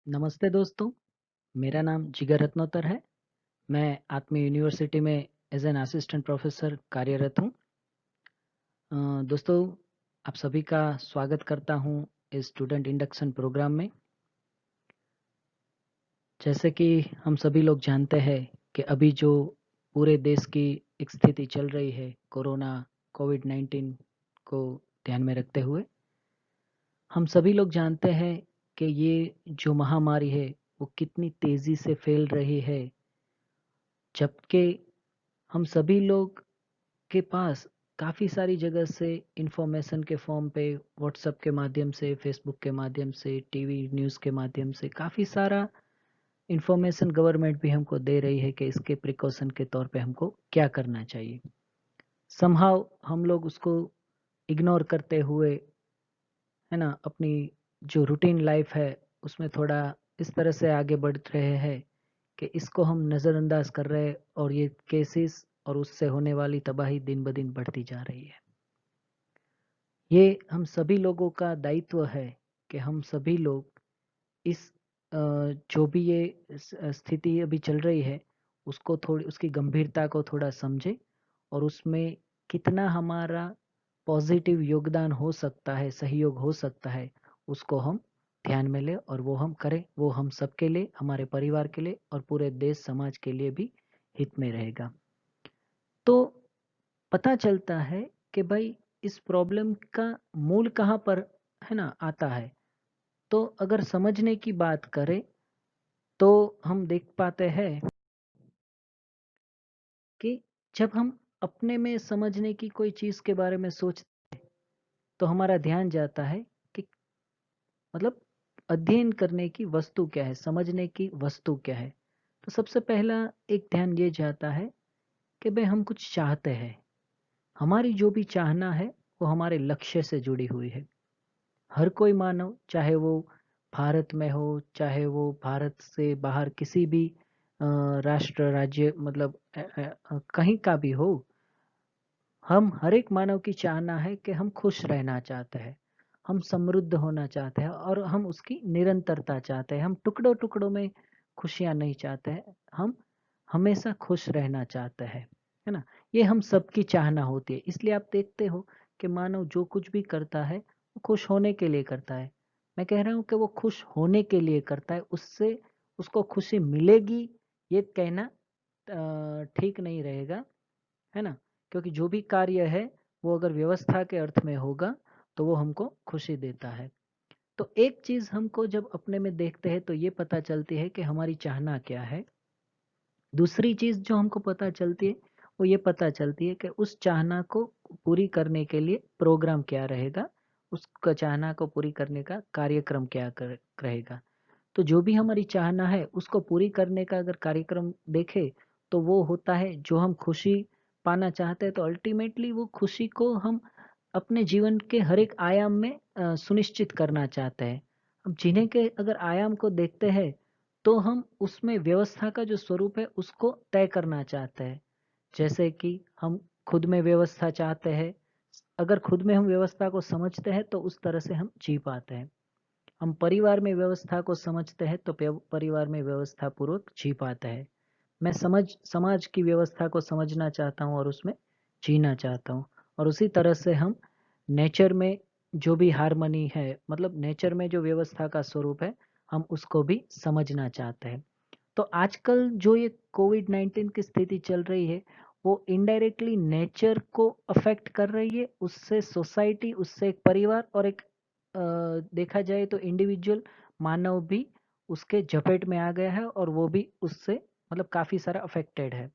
नमस्ते दोस्तों, मेरा नाम जिगर रत्नोतर है। मैं आत्मीय यूनिवर्सिटी में एज एन असिस्टेंट प्रोफेसर कार्यरत हूँ। दोस्तों, आप सभी का स्वागत करता हूँ इस स्टूडेंट इंडक्शन प्रोग्राम में। जैसे कि हम सभी लोग जानते हैं कि अभी जो पूरे देश की एक स्थिति चल रही है कोरोना कोविड-19 को ध्यान में रखते हुए, हम सभी लोग जानते हैं कि ये जो महामारी है वो कितनी तेज़ी से फैल रही है, जबकि हम सभी लोग के पास काफ़ी सारी जगह से इंफॉर्मेशन के फॉर्म पे व्हाट्सएप के माध्यम से, फेसबुक के माध्यम से, टीवी न्यूज़ के माध्यम से काफ़ी सारा इंफॉर्मेशन गवर्नमेंट भी हमको दे रही है कि इसके प्रिकॉशन के तौर पे हमको क्या करना चाहिए। समहाउ हम लोग उसको इग्नोर करते हुए, है ना, अपनी जो रूटीन लाइफ है उसमें थोड़ा इस तरह से आगे बढ़ रहे हैं कि इसको हम नज़रअंदाज कर रहे हैं और ये केसेस और उससे होने वाली तबाही दिन ब दिन बढ़ती जा रही है। ये हम सभी लोगों का दायित्व है कि हम सभी लोग इस जो भी ये स्थिति अभी चल रही है उसको थोड़ी उसकी गंभीरता को थोड़ा समझे और उसमें कितना हमारा पॉजिटिव योगदान हो सकता है, सहयोग हो सकता है, उसको हम ध्यान में ले और वो हम करें। वो हम सबके लिए, हमारे परिवार के लिए और पूरे देश समाज के लिए भी हित में रहेगा। तो पता चलता है कि भाई इस प्रॉब्लम का मूल कहाँ पर, है ना, आता है। तो अगर समझने की बात करें तो हम देख पाते हैं कि जब हम अपने में समझने की कोई चीज के बारे में सोचते तो हमारा ध्यान जाता है कि मतलब अध्ययन करने की वस्तु क्या है, समझने की वस्तु क्या है। तो सबसे पहला एक ध्यान ये जाता है कि भाई हम कुछ चाहते हैं। हमारी जो भी चाहना है वो हमारे लक्ष्य से जुड़ी हुई है। हर कोई मानव, चाहे वो भारत में हो, चाहे वो भारत से बाहर किसी भी राष्ट्र राज्य मतलब कहीं का भी हो, हम हर एक मानव की चाहना है कि हम खुश रहना चाहते हैं, हम समृद्ध होना चाहते हैं और हम उसकी निरंतरता चाहते हैं। हम टुकड़ों टुकड़ों में खुशियां नहीं चाहते हैं, हम हमेशा खुश रहना चाहते हैं, है ना। ये हम सबकी चाहना होती है। इसलिए आप देखते हो कि मानव जो कुछ भी करता है वो खुश होने के लिए करता है। मैं कह रहा हूँ कि वो खुश होने के लिए करता है, उससे उसको खुशी मिलेगी ये कहना ठीक नहीं रहेगा, है ना। क्योंकि जो भी कार्य है वो अगर व्यवस्था के अर्थ में होगा तो वो हमको खुशी देता है। तो एक चीज हमको जब अपने में देखते हैं तो ये पता चलती है कि हमारी चाहना क्या है। दूसरी चीज जो हमको पता चलती है वो ये पता चलती है कि उस चाहना को पूरी करने के लिए प्रोग्राम क्या रहेगा, उसका चाहना को पूरी करने का कार्यक्रम क्या रहेगा। तो जो भी हमारी चाहना है उसको पूरी करने का अगर कार्यक्रम देखे तो वो होता है जो हम खुशी पाना चाहते हैं। तो अल्टीमेटली वो खुशी को हम अपने जीवन के हर एक आयाम में सुनिश्चित करना चाहते हैं। अब जीने के अगर आयाम को देखते हैं तो हम उसमें व्यवस्था का जो स्वरूप है उसको तय करना चाहते हैं। जैसे कि हम खुद में व्यवस्था चाहते हैं। अगर खुद में हम व्यवस्था को समझते हैं तो उस तरह से हम जी पाते हैं। हम परिवार में व्यवस्था को समझते हैं तो परिवार में व्यवस्था पूर्वक जी पाते हैं। मैं समाज की व्यवस्था को समझना चाहता हूँ और उसमें जीना चाहता हूँ। और उसी तरह से हम नेचर में जो भी हार्मनी है, मतलब नेचर में जो व्यवस्था का स्वरूप है, हम उसको भी समझना चाहते हैं। तो आजकल जो ये कोविड-19 की स्थिति चल रही है वो इनडायरेक्टली नेचर को अफेक्ट कर रही है, उससे सोसाइटी, उससे एक परिवार और एक देखा जाए तो इंडिविजुअल मानव भी उसके जपेट में आ गया है और वो भी उससे मतलब काफी सारा अफेक्टेड है।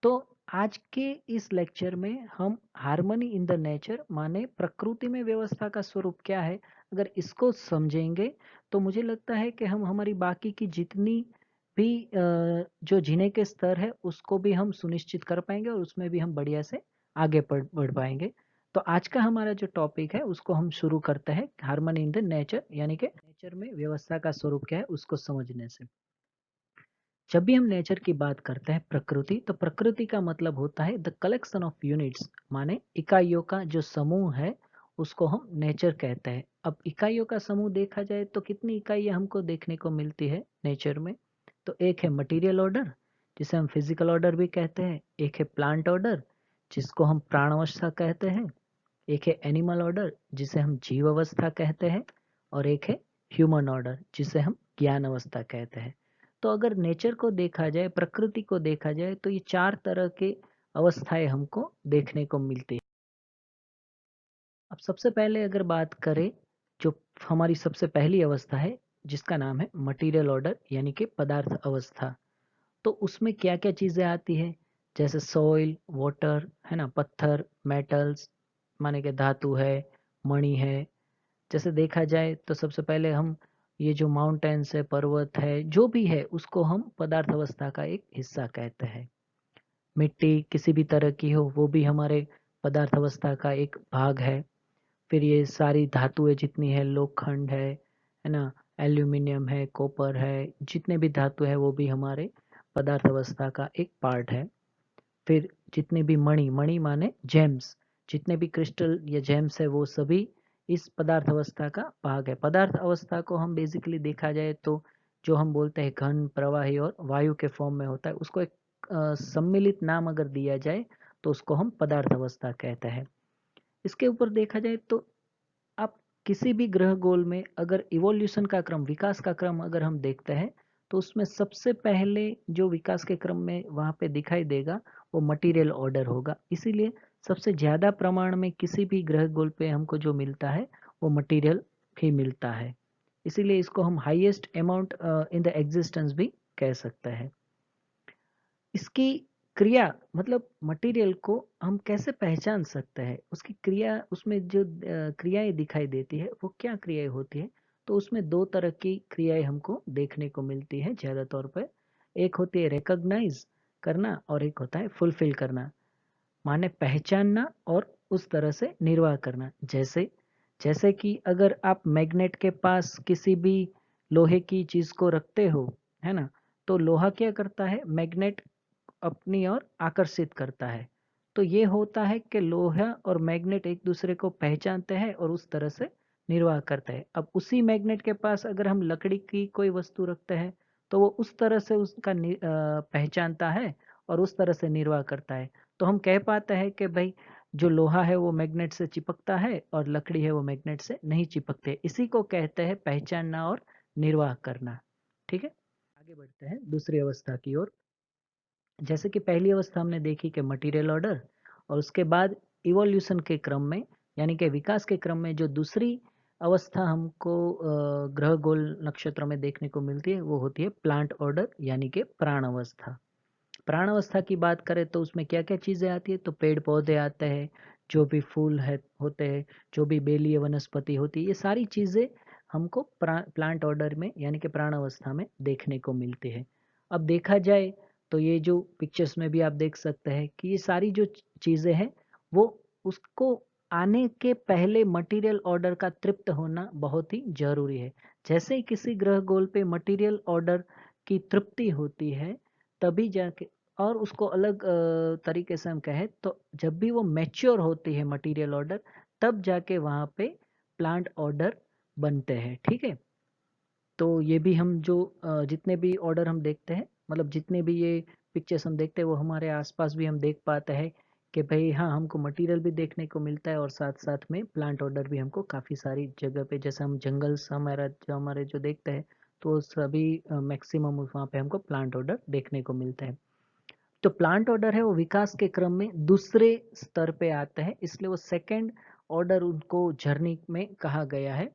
तो आज के इस लेक्चर में हम हार्मनी इन द नेचर माने प्रकृति में व्यवस्था का स्वरूप क्या है, अगर इसको समझेंगे तो मुझे लगता है कि हम हमारी बाकी की जितनी भी जो जीने के स्तर है उसको भी हम सुनिश्चित कर पाएंगे और उसमें भी हम बढ़िया से आगे बढ़ पाएंगे। तो आज का हमारा जो टॉपिक है उसको हम शुरू करते हैं हार्मनी इन द नेचर, यानी कि नेचर में व्यवस्था का स्वरूप क्या है उसको समझने से। जब भी हम नेचर की बात करते हैं प्रकृति, तो प्रकृति का मतलब होता है द कलेक्शन ऑफ यूनिट्स, माने इकाइयों का जो समूह है उसको हम नेचर कहते हैं। अब इकाइयों का समूह देखा जाए तो कितनी इकाइयाँ हमको देखने को मिलती है नेचर में? तो एक है मटेरियल ऑर्डर, जिसे हम फिजिकल ऑर्डर भी कहते हैं। एक है प्लांट ऑर्डर, जिसको हम प्राणावस्था कहते हैं। एक है एनिमल ऑर्डर, जिसे हम जीव अवस्था कहते हैं। और एक है ह्यूमन ऑर्डर, जिसे हम ज्ञान अवस्था कहते हैं। तो अगर नेचर को देखा जाए, प्रकृति को देखा जाए, तो ये 4 तरह के अवस्थाएं हमको देखने को मिलती है। अब सबसे पहले अगर बात करें, जो हमारी सबसे पहली अवस्था है, जिसका नाम है मटेरियल ऑर्डर यानी कि पदार्थ अवस्था। तो उसमें क्या क्या चीजें आती है? जैसे सॉइल, वाटर, है ना, पत्थर, मेटल्स, माने कि धातु है, मणि है। जैसे देखा जाए तो सबसे पहले हम ये जो माउंटेन्स है, पर्वत है, जो भी है, उसको हम पदार्थ अवस्था का एक हिस्सा कहते हैं। मिट्टी किसी भी तरह की हो, वो भी हमारे पदार्थ अवस्था का एक भाग है। फिर ये सारी धातुएं जितनी है, लोखंड है ना, एल्यूमिनियम है, कॉपर है, जितने भी धातु है वो भी हमारे पदार्थ अवस्था का एक पार्ट है। फिर जितने भी मणि, मणि माने जेम्स, जितने भी क्रिस्टल या जेम्स है वो सभी इस पदार्थ अवस्था का भाग है। पदार्थ अवस्था को हम बेसिकली देखा जाए तो जो हम बोलते हैं घन, प्रवाही और वायु के फॉर्म में होता है, उसको एक सम्मिलित नाम अगर दिया जाए तो उसको हम पदार्थ अवस्था कहते हैं। इसके ऊपर देखा जाए तो आप किसी भी ग्रह गोल में अगर इवोल्यूशन का क्रम, विकास का क्रम अगर हम देखते हैं, तो उसमें सबसे पहले जो विकास के क्रम में वहां पे दिखाई देगा वो मटेरियल ऑर्डर होगा। इसीलिए सबसे ज्यादा प्रमाण में किसी भी ग्रह गोल पे हमको जो मिलता है वो मटेरियल ही मिलता है। इसीलिए इसको हम highest amount in the existence भी कह सकते हैं। इसकी क्रिया, मतलब मटेरियल को हम कैसे पहचान सकते हैं, उसकी क्रिया, उसमें जो क्रियाएं दिखाई देती है वो क्या क्रियाएं होती है? तो उसमें 2 तरह की क्रियाएं हमको देखने को मिलती है ज्यादा तौर पर। एक होती है रिकॉग्नाइज करना और एक होता है फुलफिल करना, माने पहचानना और उस तरह से निर्वाह करना। जैसे जैसे कि अगर आप मैग्नेट के पास किसी भी लोहे की चीज को रखते हो, है ना, तो लोहा क्या करता है, मैग्नेट अपनी ओर आकर्षित करता है। तो ये होता है कि लोहा और मैग्नेट एक दूसरे को पहचानते हैं और उस तरह से निर्वाह करते हैं। अब उसी मैग्नेट के पास अगर हम लकड़ी की कोई वस्तु रखते हैं तो वो उस तरह से उसका पहचानता है और उस तरह से निर्वाह करता है। तो हम कह पाते हैं कि भाई जो लोहा है वो मैग्नेट से चिपकता है और लकड़ी है वो मैग्नेट से नहीं चिपकते। इसी को कहते हैं पहचानना और निर्वाह करना। ठीक है, आगे बढ़ते हैं दूसरी अवस्था की ओर। जैसे कि पहली अवस्था हमने देखी कि मटेरियल ऑर्डर, और उसके बाद इवोल्यूशन के क्रम में, यानी कि विकास के क्रम में जो दूसरी अवस्था हमको ग्रह गोल नक्षत्र में देखने को मिलती है वो होती है प्लांट ऑर्डर यानी कि प्राण अवस्था। प्राण अवस्था की बात करें तो उसमें क्या क्या चीजें आती है? तो पेड़ पौधे आते हैं, जो भी फूल है होते हैं, जो भी बेलीय वनस्पति होती है, ये सारी चीजें हमको प्लांट ऑर्डर में यानी कि प्राण अवस्था में देखने को मिलती है। अब देखा जाए तो ये जो पिक्चर्स में भी आप देख सकते हैं कि ये सारी जो चीजें हैं वो उसको आने के पहले मटेरियल ऑर्डर का तृप्त होना बहुत ही जरूरी है। जैसे ही किसी ग्रह गोल पे मटेरियल ऑर्डर की तृप्ति होती है तभी जाके, और उसको अलग तरीके से हम कहें तो जब भी वो मैच्योर होती है मटेरियल ऑर्डर, तब जाके वहां पे प्लांट ऑर्डर बनते हैं। ठीक है, तो ये भी हम जो जितने भी ऑर्डर हम देखते हैं, मतलब जितने भी ये पिक्चर्स हम देखते हैं वो हमारे आसपास भी हम देख पाते हैं कि भाई हाँ, हमको मटेरियल भी देखने को मिलता है और साथ साथ में प्लांट ऑर्डर भी हमको काफ़ी सारी जगह पे, जैसे हम जंगल्स हमारे जो देखते हैं तो सभी मैक्सिमम वहाँ पे हमको प्लांट ऑर्डर देखने को मिलता है। तो प्लांट ऑर्डर है वो विकास के क्रम में दूसरे स्तर पे आता है, इसलिए वो सेकंड ऑर्डर उनको जर्नी में कहा गया है।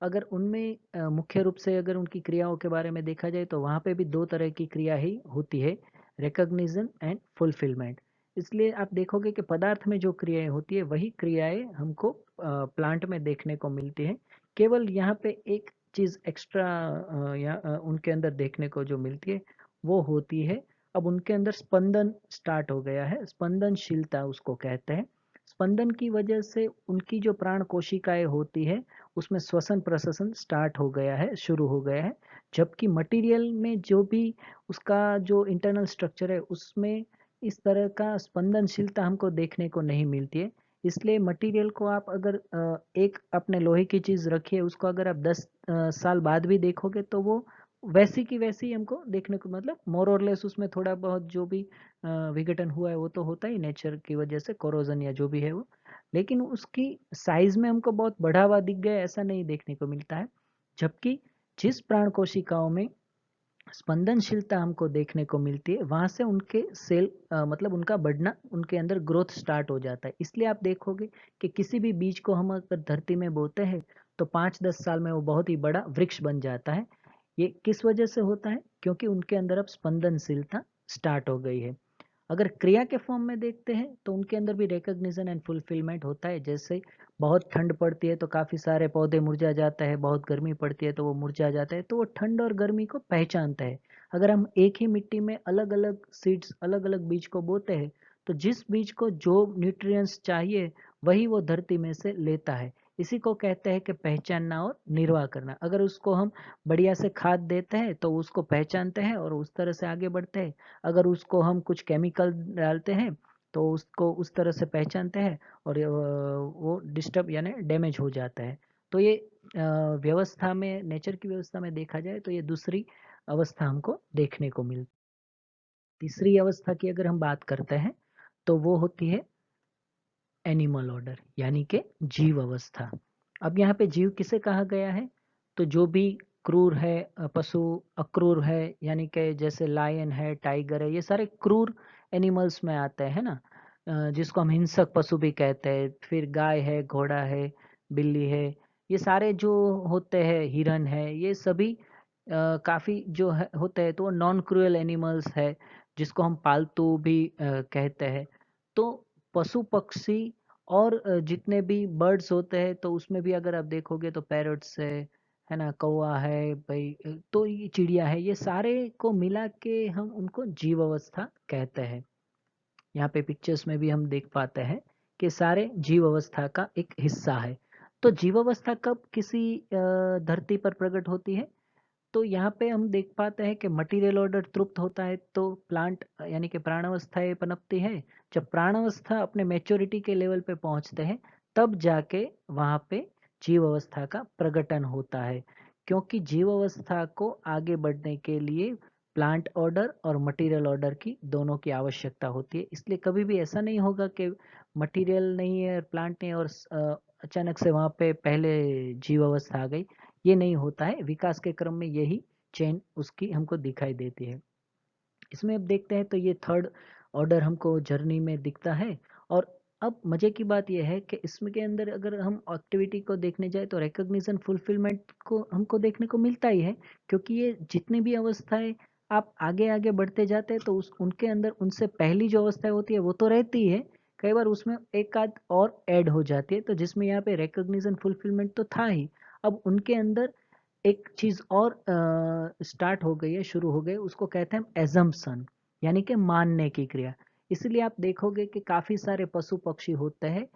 अगर उनमें मुख्य रूप से अगर उनकी क्रियाओं के बारे में देखा जाए तो वहां पे भी 2 तरह की क्रिया ही होती है, रिकॉग्निशन एंड फुलफिलमेंट। इसलिए आप देखोगे कि पदार्थ में जो क्रियाएं होती है वही क्रियाएं हमको प्लांट में देखने को मिलती है। केवल यहाँ पे एक चीज एक्स्ट्रा या उनके अंदर देखने को जो मिलती है वो होती है, अब उनके अंदर स्पंदन स्टार्ट हो गया है, स्पंदनशीलता उसको कहते हैं। स्पंदन की वजह से उनकी जो प्राण कोशिकाएं होती है उसमें श्वसन प्रश्वसन स्टार्ट हो गया है, शुरू हो गया है। जबकि मटेरियल में जो भी उसका जो इंटरनल स्ट्रक्चर है उसमें इस तरह का स्पंदनशीलता हमको देखने को नहीं मिलती है। इसलिए मटेरियल को आप अगर एक अपने लोहे की चीज रखिए, उसको अगर आप 10 साल बाद भी देखोगे तो वो वैसी की वैसी ही हमको देखने को, मतलब मोर और लेस उसमें थोड़ा बहुत जो भी विघटन हुआ है वो तो होता ही नेचर की वजह से, कोरोजन या जो भी है वो, लेकिन उसकी साइज में हमको बहुत बढ़ावा दिख गया ऐसा नहीं देखने को मिलता है। जबकि जिस प्राण कोशिकाओं में स्पंदनशीलता हमको देखने को मिलती है, वहां से उनके सेल मतलब उनका बढ़ना, उनके अंदर ग्रोथ स्टार्ट हो जाता है। इसलिए आप देखोगे कि किसी भी बीज को हम अगर धरती में बोते हैं तो 5-10 साल में वो बहुत ही बड़ा वृक्ष बन जाता है। ये किस वजह से होता है? क्योंकि उनके अंदर अब स्पंदनशीलता स्टार्ट हो गई है। अगर क्रिया के फॉर्म में देखते हैं तो उनके अंदर भी रिकग्निशन एंड फुलफिलमेंट होता है। जैसे बहुत ठंड पड़ती है तो काफी सारे पौधे मुरझा जाते हैं, बहुत गर्मी पड़ती है तो वो मुरझा जाता है, तो वो ठंड और गर्मी को पहचानता है। अगर हम एक ही मिट्टी में अलग अलग सीड्स, अलग अलग बीज को बोते हैं तो जिस बीज को जो न्यूट्रिएंट्स चाहिए वही वो धरती में से लेता है। इसी को कहते हैं कि पहचानना और निर्वाह करना। अगर उसको हम बढ़िया से खाद देते हैं तो उसको पहचानते हैं और उस तरह से आगे बढ़ते हैं। अगर उसको हम कुछ केमिकल डालते हैं तो उसको उस तरह से पहचानते हैं और वो डिस्टर्ब यानी डैमेज हो जाता है। तो ये व्यवस्था में, नेचर की व्यवस्था में देखा जाए तो ये दूसरी अवस्था हमको देखने को मिलती। तीसरी अवस्था की अगर हम बात करते हैं तो वो होती है एनिमल ऑर्डर, यानी कि जीव अवस्था। अब यहाँ पे जीव किसे कहा गया है? तो जो भी क्रूर है, पशु अक्रूर है, यानी कि जैसे लायन है, टाइगर है, ये सारे क्रूर एनिमल्स में आते हैं ना, जिसको हम हिंसक पशु भी कहते हैं। फिर गाय है, घोड़ा है, बिल्ली है, ये सारे जो होते हैं, हिरन है, ये सभी काफी जो है होते हैं तो नॉन क्रूअल एनिमल्स है, जिसको हम पालतू भी कहते हैं। तो पशु पक्षी और जितने भी बर्ड्स होते हैं तो उसमें भी अगर आप देखोगे तो पैरट्स है ना, कौवा है भाई, तो ये चिड़िया है, ये सारे को मिला के हम उनको जीव अवस्था कहते हैं। यहाँ पे पिक्चर्स में भी हम देख पाते हैं कि सारे जीव अवस्था का एक हिस्सा है। तो जीव अवस्था कब किसी धरती पर प्रकट होती है? तो यहाँ पे हम देख पाते हैं कि मटेरियल ऑर्डर तृप्त होता है तो प्लांट यानी कि प्राणावस्थाएं पनपती है। जब प्राणावस्था अपने मेच्योरिटी के लेवल पे पहुंचते हैं तब जाके वहां पे जीव अवस्था का प्रकटन होता है। क्योंकि जीव अवस्था को आगे बढ़ने के लिए प्लांट ऑर्डर और मटेरियल ऑर्डर की दोनों की आवश्यकता होती है। इसलिए कभी भी ऐसा नहीं होगा कि मटेरियल नहीं है, प्लांट नहीं है और अचानक से वहां पे पहले जीव अवस्था आ गई। ये नहीं होता है, विकास के क्रम में यही चेन उसकी हमको दिखाई देती है। इसमें अब देखते हैं तो ये थर्ड ऑर्डर हमको जर्नी में दिखता है। और अब मजे की बात यह है कि इसमें के अंदर अगर हम एक्टिविटी को देखने जाए तो रिकॉग्निशन फुलफिलमेंट को हमको देखने को मिलता ही है। क्योंकि ये जितनी भी अवस्थाएं आप आगे आगे बढ़ते जाते हैं तो उस उनके अंदर उनसे पहली जो अवस्थाएं होती है वो तो रहती है, कई बार उसमें एक आध और ऐड हो जाती है, तो जिसमें यहाँ पे रिकॉग्निशन फुलफिलमेंट तो था ही, अब उनके अंदर एक चीज और स्टार्ट हो गई है, शुरू हो गई, उसको कहते हैं एजम्पशन, यानी कि मानने की क्रिया। इसलिए आप देखोगे कि काफी सारे पशु पक्षी होते हैं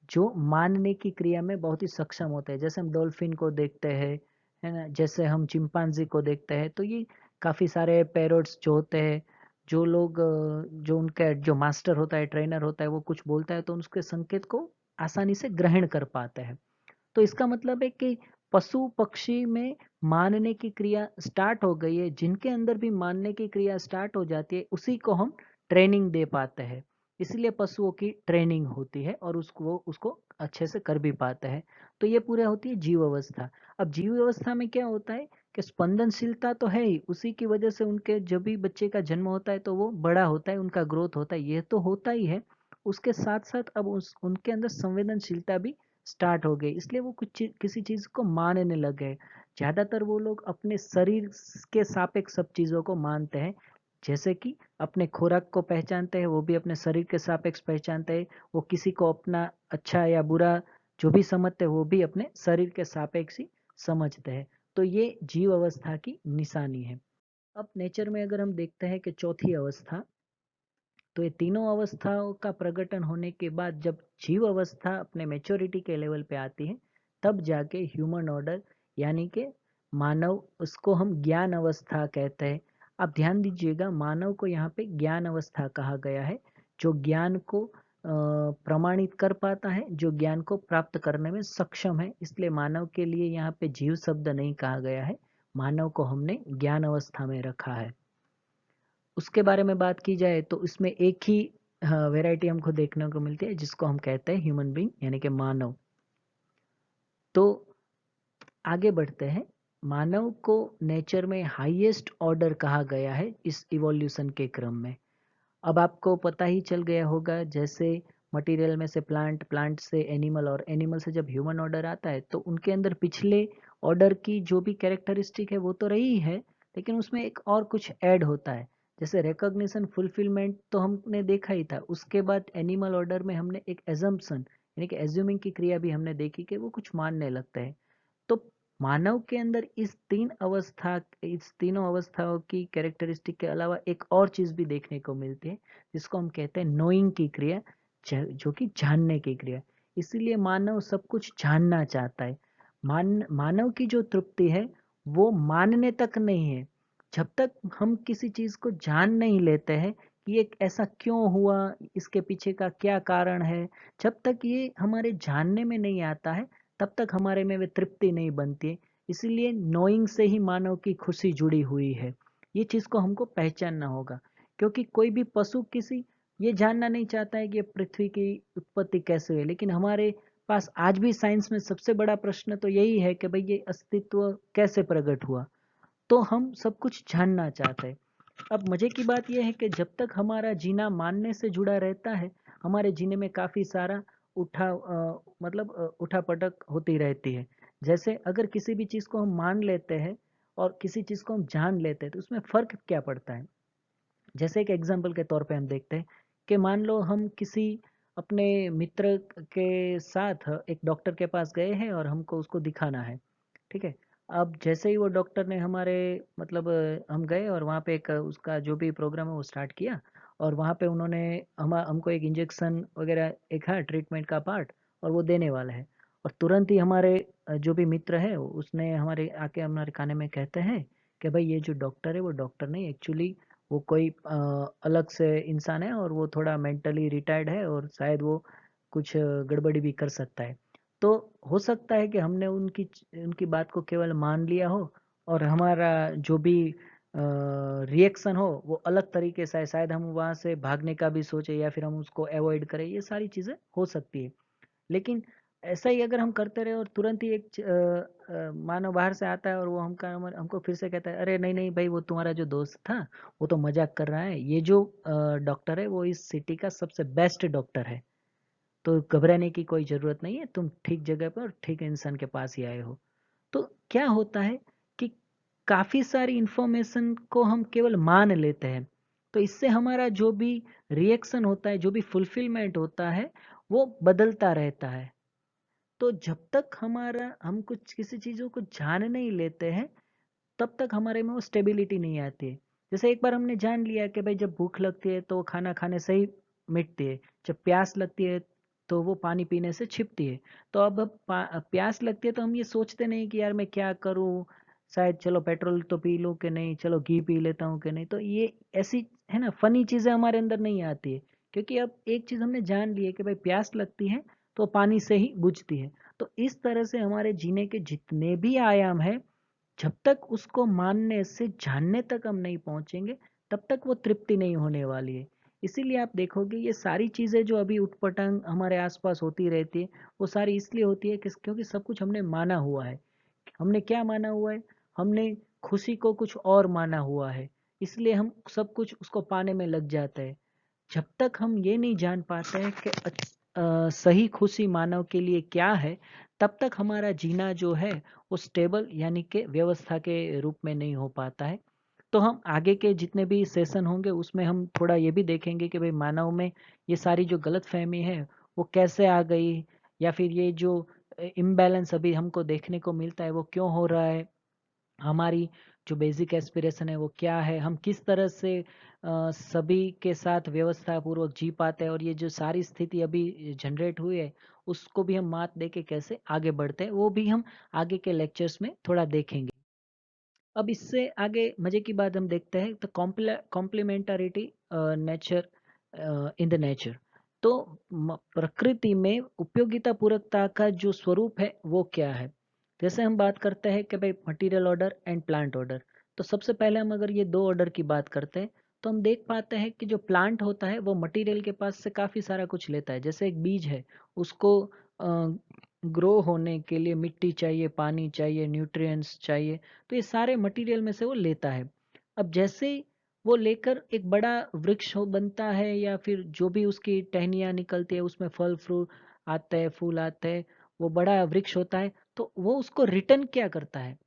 जो मानने की क्रिया में बहुत ही सक्षम होते हैं। जैसे हम डॉल्फिन को देखते हैं, है ना, जैसे हम चिंपांजी को देखते हैं, तो ये काफी सारे पैरोट्स जो होते हैं, जो लोग जो उनका जो मास्टर होता है, ट्रेनर होता है, वो कुछ बोलता है तो उसके संकेत को आसानी से ग्रहण कर पाते हैं। तो इसका मतलब है कि पशु पक्षी में मानने की क्रिया स्टार्ट हो गई है। जिनके अंदर भी मानने की क्रिया स्टार्ट हो जाती है उसी को हम ट्रेनिंग दे पाते हैं। इसलिए पशुओं की ट्रेनिंग होती है और उसको उसको अच्छे से कर भी पाते हैं। तो ये पूरा होती है जीव अवस्था। अब जीव अवस्था में क्या होता है कि स्पंदनशीलता तो है ही, उसी की वजह से उनके जब भी बच्चे का जन्म होता है तो वो बड़ा होता है, उनका ग्रोथ होता है, ये तो होता ही है। उसके साथ साथ अब उनके अंदर संवेदनशीलता भी स्टार्ट हो गई, इसलिए वो किसी चीज को मानने लग गए। ज्यादातर वो लोग अपने शरीर के सापेक्ष सब चीजों को मानते हैं। जैसे कि अपने खुराक को पहचानते हैं वो भी अपने शरीर के सापेक्ष पहचानते हैं। वो किसी को अपना अच्छा या बुरा जो भी समझते हैं वो भी अपने शरीर के सापेक्ष ही समझते हैं। तो ये जीव अवस्था की निशानी है। अब नेचर में अगर हम देखते हैं कि चौथी अवस्था, तो ये तीनों अवस्थाओं का प्रकटन होने के बाद जब जीव अवस्था अपने मेच्योरिटी के लेवल पे आती है तब जाके ह्यूमन ऑर्डर, यानी कि मानव, उसको हम ज्ञान अवस्था कहते हैं। आप ध्यान दीजिएगा, मानव को यहाँ पे ज्ञान अवस्था कहा गया है। जो ज्ञान को प्रमाणित कर पाता है, जो ज्ञान को प्राप्त करने में सक्षम है। इसलिए मानव के लिए यहाँ पे जीव शब्द नहीं कहा गया है, मानव को हमने ज्ञान अवस्था में रखा है। उसके बारे में बात की जाए तो इसमें एक ही वैरायटी हमको देखने को मिलती है, जिसको हम कहते हैं ह्यूमन बीइंग, यानी कि मानव। तो आगे बढ़ते हैं। मानव को नेचर में हाईएस्ट ऑर्डर कहा गया है इस इवोल्यूशन के क्रम में। अब आपको पता ही चल गया होगा, जैसे मटेरियल में से प्लांट, प्लांट से एनिमल और एनिमल से जब ह्यूमन ऑर्डर आता है तो उनके अंदर पिछले ऑर्डर की जो भी कैरेक्टरिस्टिक है वो तो रही है, लेकिन उसमें एक और कुछ ऐड होता है। जैसे रिकॉग्निशन, फुलफिलमेंट तो हमने देखा ही था। उसके बाद एनिमल ऑर्डर में हमने एक एजम्पशन यानी कि एज्यूमिंग की क्रिया भी हमने देखी कि वो कुछ मानने लगता है। तो मानव के अंदर इस तीनों अवस्थाओं की कैरेक्टरिस्टिक के अलावा एक और चीज भी देखने को मिलती है, जिसको हम कहते हैं नोइंग की क्रिया, जो कि जानने की क्रिया। इसीलिए मानव सब कुछ जानना चाहता है। मानव की जो तृप्ति है वो मानने तक नहीं है। जब तक हम किसी चीज को जान नहीं लेते हैं कि ये ऐसा क्यों हुआ, इसके पीछे का क्या कारण है, जब तक ये हमारे जानने में नहीं आता है, तब तक हमारे में वे तृप्ति नहीं बनती है। इसीलिए नोइंग से ही मानव की खुशी जुड़ी हुई है। ये चीज को हमको पहचानना होगा, क्योंकि कोई भी पशु किसी ये जानना नहीं चाहता है कि ये पृथ्वी की उत्पत्ति कैसे हुई, लेकिन हमारे पास आज भी साइंस में सबसे बड़ा प्रश्न तो यही है कि भाई ये अस्तित्व कैसे प्रकट हुआ। तो हम सब कुछ जानना चाहते हैं। अब मजे की बात यह है कि जब तक हमारा जीना मानने से जुड़ा रहता है, हमारे जीने में काफी सारा उठा पटक होती रहती है। जैसे अगर किसी भी चीज को हम मान लेते हैं और किसी चीज को हम जान लेते हैं तो उसमें फर्क क्या पड़ता है। जैसे एक एग्जाम्पल के तौर पे हम देखते हैं कि मान लो हम किसी अपने मित्र के साथ एक डॉक्टर के पास गए हैं और हमको उसको दिखाना है। ठीक है। अब जैसे ही वो डॉक्टर ने हम गए और वहाँ पे एक उसका जो भी प्रोग्राम है वो स्टार्ट किया, और वहाँ पे उन्होंने हमको एक इंजेक्शन वगैरह एक है ट्रीटमेंट का पार्ट, और वो देने वाला है। और तुरंत ही हमारे जो भी मित्र है उसने हमारे आके हमारे काने में कहते हैं कि भाई ये जो डॉक्टर है वो डॉक्टर नहीं, एक्चुअली वो कोई अलग से इंसान है और वो थोड़ा मेंटली रिटायर्ड है और शायद वो कुछ गड़बड़ी भी कर सकता है। तो हो सकता है कि हमने उनकी उनकी बात को केवल मान लिया हो, और हमारा जो भी रिएक्शन हो वो अलग तरीके से है। शायद हम वहाँ से भागने का भी सोचे या फिर हम उसको अवॉइड करें, ये सारी चीज़ें हो सकती है। लेकिन ऐसा ही अगर हम करते रहे और तुरंत ही एक मानव बाहर से आता है और वो हमको फिर से कहता है, अरे नहीं नहीं भाई, वो तुम्हारा जो दोस्त था वो तो मजाक कर रहा है, ये जो डॉक्टर है वो इस सिटी का सबसे बेस्ट डॉक्टर है, तो घबराने की कोई जरूरत नहीं है, तुम ठीक जगह पर और ठीक इंसान के पास ही आए हो। तो क्या होता है कि काफी सारी इंफॉर्मेशन को हम केवल मान लेते हैं, तो इससे हमारा जो भी रिएक्शन होता है, जो भी फुलफिलमेंट होता है, वो बदलता रहता है। तो जब तक हम कुछ किसी चीजों को जान नहीं लेते हैं, तब तक हमारे में वो स्टेबिलिटी नहीं आती है। जैसे एक बार हमने जान लिया कि भाई जब भूख लगती है तो खाना खाने से ही मिटती है, जब प्यास लगती है तो वो पानी पीने से छिपती है। तो अब प्यास लगती है तो हम ये सोचते नहीं कि यार मैं क्या करूं, शायद चलो पेट्रोल तो पी लो कि नहीं, चलो घी पी लेता हूँ कि नहीं। तो ये ऐसी है ना फनी चीजें हमारे अंदर नहीं आती है, क्योंकि अब एक चीज हमने जान ली है कि भाई प्यास लगती है तो पानी से ही बुझती है। तो इस तरह से हमारे जीने के जितने भी आयाम है, जब तक उसको मानने से जानने तक हम नहीं पहुंचेंगे, तब तक वो तृप्ति नहीं होने वाली है। इसीलिए आप देखोगे ये सारी चीजें जो अभी उटपटांग हमारे आसपास होती रहती है, वो सारी इसलिए होती है क्योंकि सब कुछ हमने माना हुआ है। हमने क्या माना हुआ है? हमने खुशी को कुछ और माना हुआ है, इसलिए हम सब कुछ उसको पाने में लग जाते हैं। जब तक हम ये नहीं जान पाते हैं कि सही खुशी मानव के लिए क्या है, तब तक हमारा जीना जो है वो स्टेबल यानी कि व्यवस्था के रूप में नहीं हो पाता है। तो हम आगे के जितने भी सेशन होंगे उसमें हम थोड़ा ये भी देखेंगे कि भाई मानव में ये सारी जो गलत फहमी है वो कैसे आ गई, या फिर ये जो इम्बैलेंस अभी हमको देखने को मिलता है वो क्यों हो रहा है, हमारी जो बेसिक एस्पिरेशन है वो क्या है, हम किस तरह से सभी के साथ व्यवस्था पूर्वक जी पाते हैं, और ये जो सारी स्थिति अभी जनरेट हुई है उसको भी हम मात दे के कैसे आगे बढ़ते हैं, वो भी हम आगे के लेक्चर्स में थोड़ा देखेंगे। अब इससे आगे मजे की बात हम देखते हैं तो complementarity nature in the nature. तो प्रकृति में उपयोगिता पूरकता का जो स्वरूप है वो क्या है? जैसे हम बात करते हैं कि भाई material order and plant order, तो सबसे पहले हम अगर ये दो ऑर्डर की बात करते हैं तो हम देख पाते हैं कि जो प्लांट होता है वो मटेरियल के पास से काफ़ी सारा कुछ लेता है। जैसे एक बीज है, उसको ग्रो होने के लिए मिट्टी चाहिए, पानी चाहिए, न्यूट्रिएंट्स चाहिए, तो ये सारे मटेरियल में से वो लेता है। अब जैसे वो लेकर एक बड़ा वृक्ष हो बनता है या फिर जो भी उसकी टहनियाँ निकलती है उसमें फल फ्रूट आते हैं, फूल आते हैं, वो बड़ा वृक्ष होता है, तो वो उसको रिटर्न क्या करता है?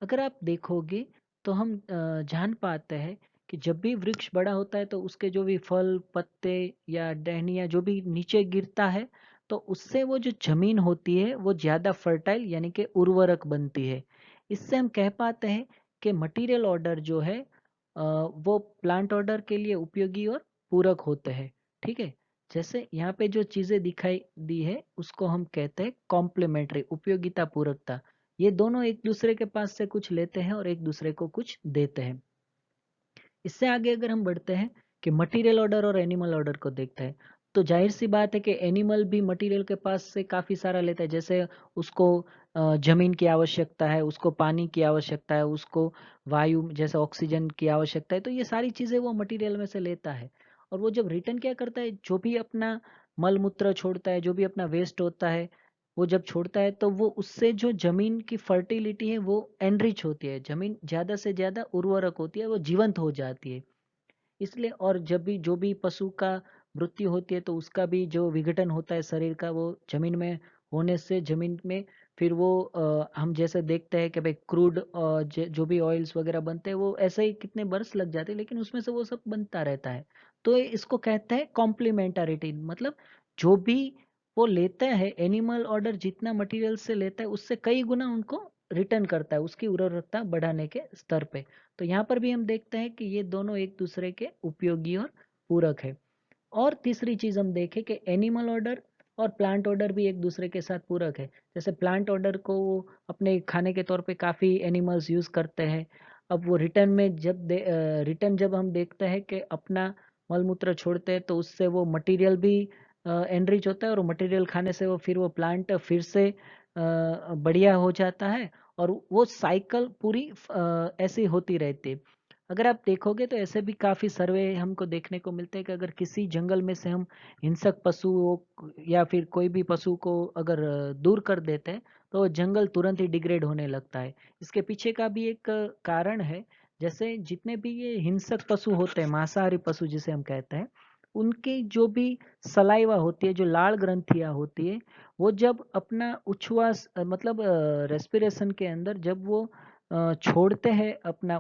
अगर आप देखोगे तो हम जान पाते हैं कि जब भी वृक्ष बड़ा होता है तो उसके जो भी फल पत्ते या टहनियाँ जो भी नीचे गिरता है, तो उससे वो जो जमीन होती है वो ज़्यादा फर्टाइल यानी कि उर्वरक बनती है। इससे हम कह पाते हैं कि मटेरियल ऑर्डर जो है वो प्लांट ऑर्डर के लिए उपयोगी और पूरक होते हैं। ठीक है, जैसे यहाँ पे जो चीज़ें दिखाई दी है उसको हम कहते हैं कॉम्प्लीमेंट्री, उपयोगिता पूरकता। ये दोनों एक दूसरे के पास से कुछ लेते हैं और एक दूसरे को कुछ देते हैं। इससे आगे अगर हम बढ़ते हैं कि मटेरियल ऑर्डर और एनिमल ऑर्डर को देखते हैं, तो जाहिर सी बात है कि एनिमल भी मटेरियल के पास से काफ़ी सारा लेता है। जैसे उसको जमीन की आवश्यकता है, उसको पानी की आवश्यकता है, उसको वायु जैसे ऑक्सीजन की आवश्यकता है, तो ये सारी चीज़ें वो मटेरियल में से लेता है। और वो जब रिटर्न क्या करता है, जो भी अपना मल मूत्र छोड़ता है, जो भी अपना वेस्ट होता है, वो जब छोड़ता है तो वो उससे जो जमीन की फर्टिलिटी है वो एनरिच होती है, जमीन ज़्यादा से ज़्यादा उर्वरक होती है, वो जीवंत हो जाती है। इसलिए और जब भी जो भी पशु का मृत्यु होती है तो उसका भी जो विघटन होता है शरीर का वो जमीन में होने से जमीन में फिर वो हम जैसे देखते हैं कि भाई क्रूड जो भी ऑयल्स वगैरह बनते हैं वो ऐसे ही कितने बरस लग जाते हैं लेकिन उसमें से वो सब बनता रहता है। तो इसको कहते हैं कॉम्प्लीमेंटारिटी, मतलब जो भी वो लेता है एनिमल ऑर्डर जितना मटेरियल से लेता है उससे कई गुना उनको रिटर्न करता है उसकी उर्वरकता बढ़ाने के स्तर पे। तो यहाँ पर भी हम देखते हैं कि ये दोनों एक दूसरे के उपयोगी और पूरक है। और तीसरी चीज हम देखें कि एनिमल ऑर्डर और प्लांट ऑर्डर भी एक दूसरे के साथ पूरक है। जैसे प्लांट ऑर्डर को वो अपने खाने के तौर पे काफी एनिमल्स यूज करते हैं। अब वो रिटर्न में रिटर्न जब हम देखते हैं कि अपना मल मूत्र छोड़ते हैं तो उससे वो मटेरियल भी एनरिच होता है और मटेरियल खाने से वो फिर वो प्लांट फिर से बढ़िया हो जाता है और वो साइकिल पूरी ऐसी होती रहती है। अगर आप देखोगे तो ऐसे भी काफ़ी सर्वे हमको देखने को मिलते हैं कि अगर किसी जंगल में से हम हिंसक पशुओं या फिर कोई भी पशु को अगर दूर कर देते हैं तो वो जंगल तुरंत ही डिग्रेड होने लगता है। इसके पीछे का भी एक कारण है। जैसे जितने भी ये हिंसक पशु होते हैं, मांसाहारी पशु जिसे हम कहते हैं, उनकी जो भी सलाइवा होती है, जो लाल ग्रंथियां होती है, वो जब अपना उच्छ्वास मतलब रेस्पिरेशन के अंदर जब वो छोड़ते हैं अपना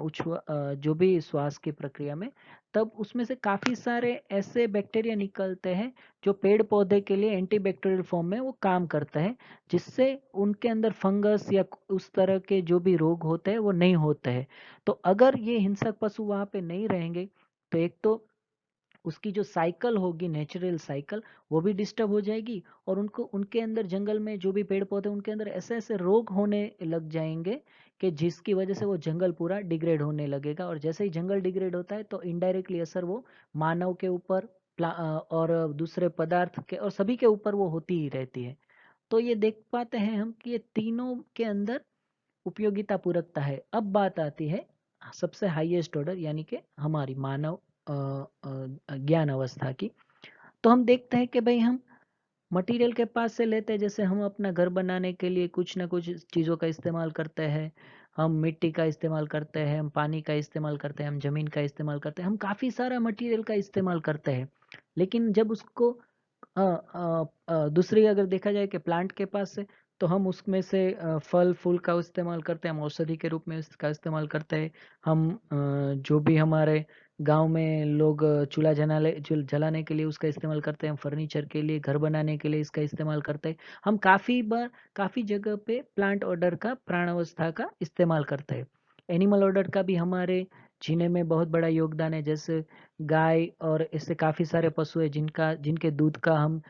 जो भी श्वास की प्रक्रिया में, तब उसमें से काफ़ी सारे ऐसे बैक्टीरिया निकलते हैं जो पेड़ पौधे के लिए एंटीबैक्टीरियल फॉर्म में वो काम करता है, जिससे उनके अंदर फंगस या उस तरह के जो भी रोग होते हैं वो नहीं होते हैं। तो अगर ये हिंसक पशु वहाँ पे नहीं रहेंगे तो एक तो उसकी जो साइकिल होगी, नेचुरल साइकिल, वो भी डिस्टर्ब हो जाएगी और उनको उनके अंदर जंगल में जो भी पेड़ पौधे उनके अंदर ऐसे ऐसे रोग होने लग जाएंगे कि जिसकी वजह से वो जंगल पूरा डिग्रेड होने लगेगा। और जैसे ही जंगल डिग्रेड होता है तो इनडायरेक्टली असर वो मानव के ऊपर और दूसरे पदार्थ के और सभी के ऊपर वो होती ही रहती है। तो ये देख पाते हैं हम कि ये तीनों के अंदर उपयोगिता पूरकता है। अब बात आती है सबसे हाईएस्ट ऑर्डर यानी कि हमारी मानव ज्ञान अवस्था की। तो हम देखते हैं कि भाई हम मटेरियल के पास से लेते हैं, जैसे हम अपना घर बनाने के लिए कुछ ना कुछ चीज़ों का इस्तेमाल करते हैं। हम मिट्टी का इस्तेमाल करते हैं, हम पानी का इस्तेमाल करते हैं, हम ज़मीन का इस्तेमाल करते हैं, हम काफ़ी सारा मटेरियल का इस्तेमाल करते हैं। लेकिन जब उसको दूसरी अगर देखा जाए कि प्लांट के पास से, तो हम उसमें से फल फूल का इस्तेमाल करते हैं, हम औषधि के रूप में इसका इस्तेमाल करते हैं। हम जो भी हमारे गांव में लोग चूल्हा जलाने के लिए उसका इस्तेमाल करते हैं, हम फर्नीचर के लिए घर बनाने के लिए इसका इस्तेमाल करते हैं। हम काफ़ी बार काफ़ी जगह पे प्लांट ऑर्डर का प्राणावस्था का इस्तेमाल करते हैं। एनिमल ऑर्डर का भी हमारे जीने में बहुत बड़ा योगदान है। जैसे गाय और ऐसे काफ़ी सारे पशु है जिनके दूध का हम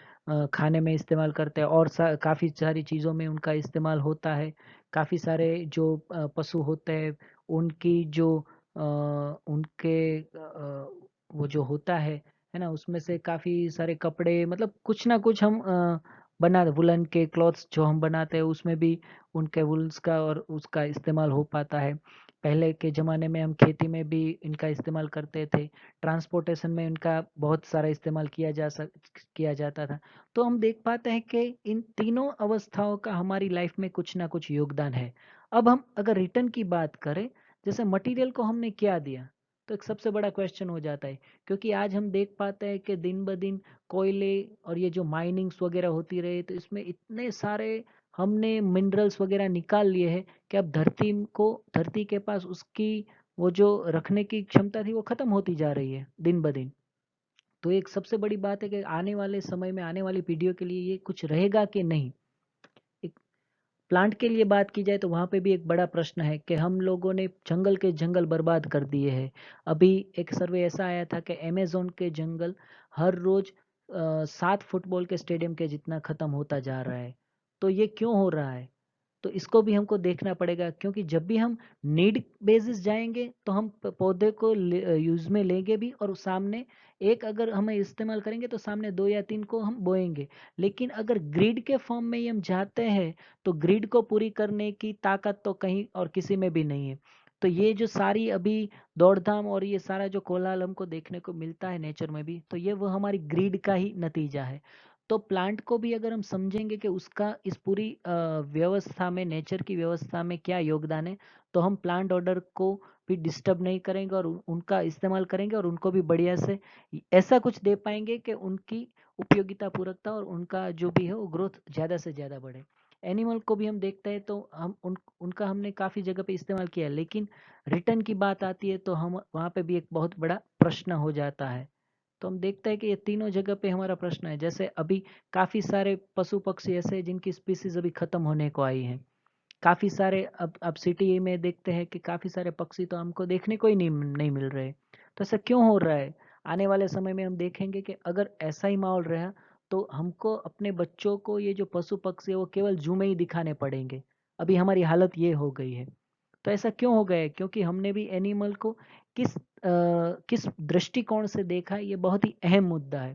खाने में इस्तेमाल करते हैं और काफ़ी सारी चीज़ों में उनका इस्तेमाल होता है। काफ़ी सारे जो पशु होते हैं उनकी जो उनके वो जो होता है है ना, उसमें से काफ़ी सारे कपड़े, मतलब कुछ ना कुछ हम बना वुलन के क्लॉथ्स जो हम बनाते हैं उसमें भी उनके वुल्स का और उसका इस्तेमाल हो पाता है। पहले के ज़माने में हम खेती में भी इनका इस्तेमाल करते थे, ट्रांसपोर्टेशन में इनका बहुत सारा इस्तेमाल किया जाता था। तो हम देख पाते हैं कि इन तीनों अवस्थाओं का हमारी लाइफ में कुछ ना कुछ योगदान है। अब हम अगर रिटर्न की बात करें, जैसे मटेरियल को हमने क्या दिया, तो एक सबसे बड़ा क्वेश्चन हो जाता है, क्योंकि आज हम देख पाते हैं कि दिन ब दिन कोयले और ये जो माइनिंग्स वगैरह होती रही, तो इसमें इतने सारे हमने मिनरल्स वगैरह निकाल लिए हैं कि अब धरती के पास उसकी वो जो रखने की क्षमता थी वो खत्म होती जा रही है दिन ब दिन। तो एक सबसे बड़ी बात है कि आने वाले समय में आने वाली पीढ़ियों के लिए ये कुछ रहेगा कि नहीं। एक प्लांट के लिए बात की जाए तो वहाँ पे भी एक बड़ा प्रश्न है कि हम लोगों ने जंगल के जंगल बर्बाद कर दिए हैं। अभी एक सर्वे ऐसा आया था कि अमेज़न के जंगल हर रोज 7 फुटबॉल के स्टेडियम के जितना खत्म होता जा रहा है। तो ये क्यों हो रहा है? तो इसको भी हमको देखना पड़ेगा, क्योंकि जब भी हम नीड बेसिस जाएंगे तो हम पौधे को यूज में लेंगे भी, और सामने एक अगर हमें इस्तेमाल करेंगे तो सामने 2 या 3 को हम बोएंगे। लेकिन अगर ग्रिड के फॉर्म में ही हम जाते हैं तो ग्रिड को पूरी करने की ताकत तो कहीं और किसी में भी नहीं है। तो ये जो सारी अभी दौड़-धाम और ये सारा जो कोलाहल हमको देखने को मिलता है नेचर में भी, तो ये वो हमारी ग्रीड का ही नतीजा है। तो प्लांट को भी अगर हम समझेंगे कि उसका इस पूरी व्यवस्था में, नेचर की व्यवस्था में क्या योगदान है, तो हम प्लांट ऑर्डर को भी डिस्टर्ब नहीं करेंगे और उनका इस्तेमाल करेंगे और उनको भी बढ़िया से ऐसा कुछ दे पाएंगे कि उनकी उपयोगिता, पूरकता और उनका जो भी है वो ग्रोथ ज़्यादा से ज़्यादा बढ़े। एनिमल को भी हम देखते हैं तो हम उनका हमने काफ़ी जगह पे इस्तेमाल किया है, लेकिन रिटर्न की बात आती है तो हम वहाँ पे भी एक बहुत बड़ा प्रश्न हो जाता है। तो हम देखते हैं कि ये तीनों जगह पे हमारा प्रश्न है। जैसे अभी काफ़ी सारे पशु पक्षी ऐसे हैं जिनकी स्पीसीज अभी खत्म होने को आई है। काफ़ी सारे अब सिटी में देखते हैं कि काफ़ी सारे पक्षी तो हमको देखने को ही नहीं मिल रहे। तो ऐसा क्यों हो रहा है? आने वाले समय में हम देखेंगे कि अगर ऐसा ही माहौल रहा तो हमको अपने बच्चों को ये जो पशु पक्षी है वो केवल जू में ही दिखाने पड़ेंगे। अभी हमारी हालत ये हो गई है। तो ऐसा क्यों हो गया है? क्योंकि हमने भी एनिमल को किस दृष्टिकोण से देखा है, ये बहुत ही अहम मुद्दा है।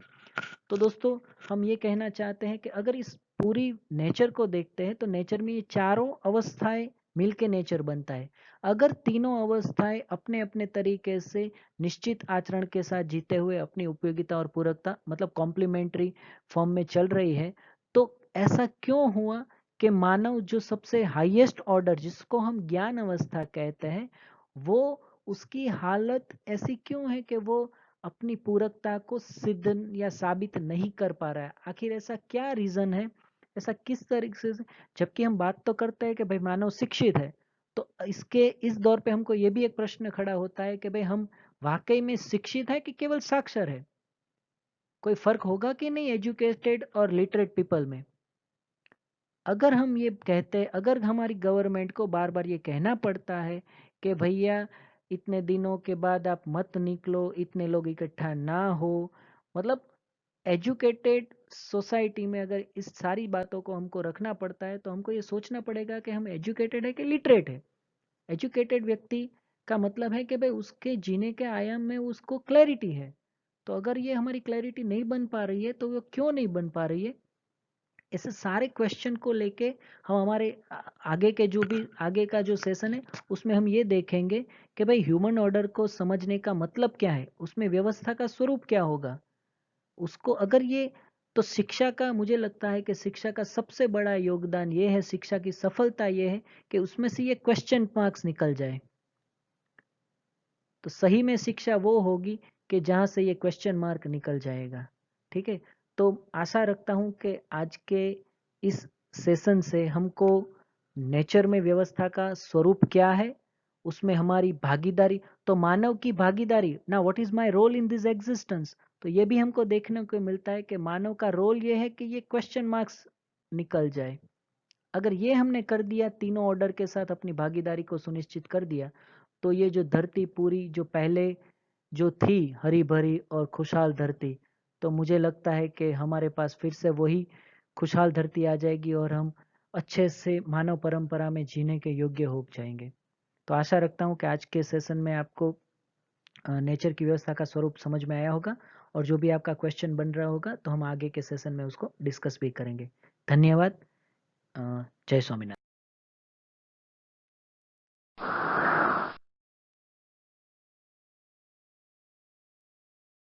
तो दोस्तों, हम ये कहना चाहते हैं कि अगर इस पूरी नेचर को देखते हैं तो नेचर में ये चारों अवस्थाएं मिलके नेचर बनता है। अगर तीनों अवस्थाएं अपने अपने तरीके से निश्चित आचरण के साथ जीते हुए अपनी उपयोगिता और पूरकता, मतलब कॉम्प्लीमेंट्री फॉर्म में चल रही है, तो ऐसा क्यों हुआ कि मानव जो सबसे हाईएस्ट ऑर्डर, जिसको हम ज्ञान अवस्था कहते हैं, वो उसकी हालत ऐसी क्यों है कि वो अपनी पूरकता को सिद्ध या साबित नहीं कर पा रहा है? आखिर ऐसा क्या रीजन है? ऐसा किस तरीके से, जबकि हम बात तो करते हैं कि भाई मानव शिक्षित है, तो इसके इस दौर पे हमको ये भी एक प्रश्न खड़ा होता है कि भाई हम वाकई में शिक्षित है कि केवल साक्षर है? कोई फर्क होगा कि नहीं एजुकेटेड और लिटरेट पीपल में? अगर हम ये कहते हैं, अगर हमारी गवर्नमेंट को बार बार ये कहना पड़ता है कि भैया इतने दिनों के बाद आप मत निकलो, इतने लोग इकट्ठा ना हो, मतलब एजुकेटेड सोसाइटी में अगर इस सारी बातों को हमको रखना पड़ता है तो हमको ये सोचना पड़ेगा कि हम एजुकेटेड है कि लिटरेट है। एजुकेटेड व्यक्ति का मतलब है कि भाई उसके जीने के आयाम में उसको क्लैरिटी है। तो अगर ये हमारी क्लैरिटी नहीं बन पा रही है तो वो क्यों नहीं बन पा रही है? ऐसे सारे क्वेश्चन को लेके हम हमारे आगे के जो भी आगे का जो सेशन है उसमें हम ये देखेंगे कि भाई ह्यूमन ऑर्डर को समझने का मतलब क्या है, उसमें व्यवस्था का स्वरूप क्या होगा, उसको अगर ये, तो शिक्षा का, मुझे लगता है कि शिक्षा का सबसे बड़ा योगदान ये है, शिक्षा की सफलता ये है कि उसमें से ये क्वेश्चन मार्क्स निकल जाए। तो सही में शिक्षा वो होगी कि जहाँ से ये क्वेश्चन मार्क निकल जाएगा। ठीक है, तो आशा रखता हूँ कि आज के इस सेशन से हमको नेचर में व्यवस्था का स्वरूप क्या है, उसमें हमारी भागीदारी, तो मानव की भागीदारी ना, what is my role in this existence, तो ये भी हमको देखने को मिलता है कि मानव का रोल ये है कि ये क्वेश्चन मार्क्स निकल जाए। अगर ये हमने कर दिया, तीनों ऑर्डर के साथ अपनी भागीदारी को सुनिश्चित कर दिया, तो ये जो धरती पूरी जो पहले जो थी हरी भरी और खुशहाल धरती, तो मुझे लगता है कि हमारे पास फिर से वही खुशहाल धरती आ जाएगी और हम अच्छे से मानव परंपरा में जीने के योग्य हो जाएंगे। तो आशा रखता हूँ कि आज के सेशन में आपको नेचर की व्यवस्था का स्वरूप समझ में आया होगा, और जो भी आपका क्वेश्चन बन रहा होगा तो हम आगे के सेशन में उसको डिस्कस भी करेंगे। धन्यवाद। जय स्वामीनारायण।